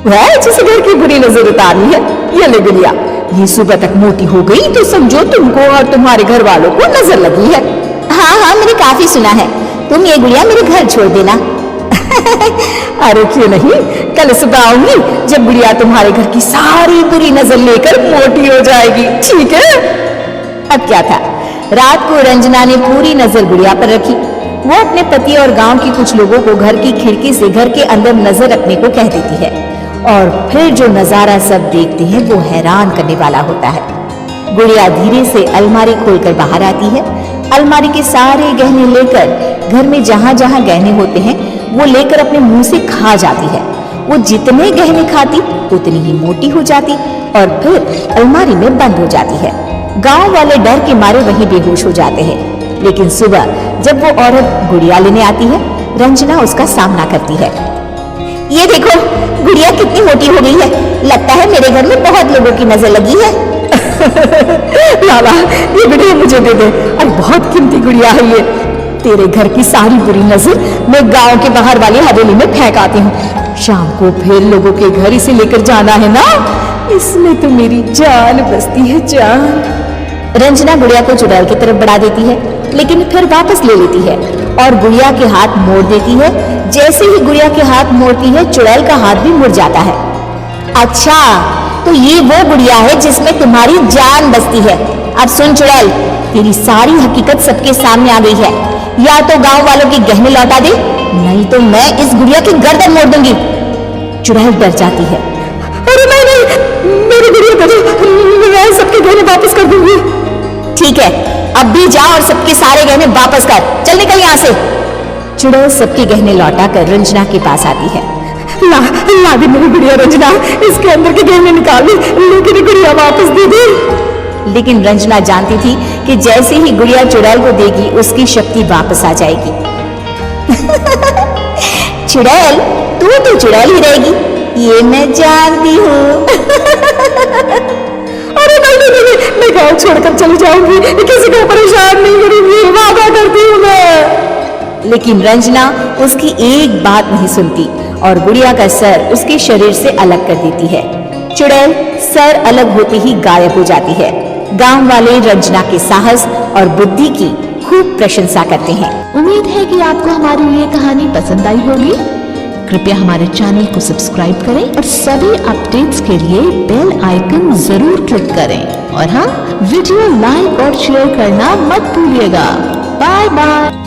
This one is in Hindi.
वह जिसे घर की बुरी नजर उतारनी है। ये ले गुड़िया, ये सुबह तक मोटी हो गई तो समझो तुमको और तुम्हारे घर वालों को नजर लगी है। हाँ हाँ, मैंने काफी सुना है। तुम ये गुड़िया मेरे घर छोड़ देना। अरे क्यों नहीं, कल सुबह आऊंगी जब गुड़िया तुम्हारे घर की सारी बुरी नजर लेकर मोटी हो जाएगी, ठीक है? अब क्या था, रात को रंजना ने पूरी नजर गुड़िया पर रखी। वो अपने पति और गांव के कुछ लोगों को घर की खिड़की से घर के अंदर नजर रखने को कह देती है, और फिर जो नजारा सब देखते हैं वो हैरान करने वाला होता है। गुड़िया धीरे से अलमारी खोलकर बाहर आती है। अलमारी के सारे गहने लेकर घर में जहां जहां गहने होते हैं वो लेकर अपने मुंह से खा जाती है। वो जितने गहने खाती उतनी ही मोटी हो जाती और फिर अलमारी में बंद हो जाती है। गांव वाले डर के मारे वहीं बेहोश हो जाते हैं। लेकिन सुबह जब वो औरत गुड़िया लेने आती है, रंजना उसका सामना करती है। ये देखो गुड़िया कितनी मोटी हो गई है, लगता है मेरे घर में बहुत लोगों की नजर लगी है। लाला, ये गुड़िया मुझे दे दे, और बहुत कीमती गुड़िया है ये। तेरे घर की सारी बुरी नजर मैं गांव के बाहर वाली हवेली में फेंक आती हूँ। शाम को फिर लोगों के घर इसे लेकर जाना है ना, इसमें तो मेरी जान बसती है, जान। रंजना गुड़िया को चुड़ैल की तरफ बढ़ा देती है, लेकिन फिर वापस ले लेती है और गुड़िया के हाथ मोड़ देती है। जैसे ही गुड़िया के हाथ मोड़ती है, चुड़ैल का हाथ भी मुड़ जाता है। अच्छा, तो ये वो गुड़िया है जिसमें तुम्हारी जान बसती है। अब सुन चुड़ैल, तेरी सारी हकीकत सबके सामने आ गई है। या तो गांव वालों के गहने लौटा दे, नहीं तो मैं इस गुड़िया की गर्दन मोड़ दूंगी। चुड़ैल डर जाती है। अरे नहीं, मेरी गुड़िया को दो, मैं सबके गहने वापस कर दूंगी। ठीक है, अब भी जा और सबके सारे गहने वापस कर। चल निकल यहाँ से। चुड़ैल सबके गहने लौटा कर रंजना के पास आती है। ला दे मेरी गुड़िया रंजना, इसके अंदर के गहने निकाल ली, लेकिन गुड़िया वापस दे दे। लेकिन रंजना जानती थी कि जैसे ही गुड़िया चुड़ैल को देगी उसकी शक्ति वापस आ जाएगी। चुड़ैल, तू तो चुड़ैल ही रहेगी, ये मैं जानती हूँ। अरे नहीं, मैं गाँव छोड़कर चली जाऊंगी, किसी को परेशान नहीं करूंगी, वादा करती हूँ मैं। लेकिन रंजना उसकी एक बात नहीं सुनती और गुड़िया का सर उसके शरीर से अलग कर देती है। चुड़ैल सर अलग होते ही गायब हो जाती है। गांव वाले रंजना के साहस और बुद्धि की खूब प्रशंसा करते हैं। उम्मीद है कि आपको हमारी ये कहानी पसंद आई होगी। कृपया हमारे चैनल को सब्सक्राइब करें और सभी अपडेट्स के लिए बेल आइकन जरूर क्लिक करें। और हाँ, वीडियो लाइक और शेयर करना मत भूलिएगा। Bye bye.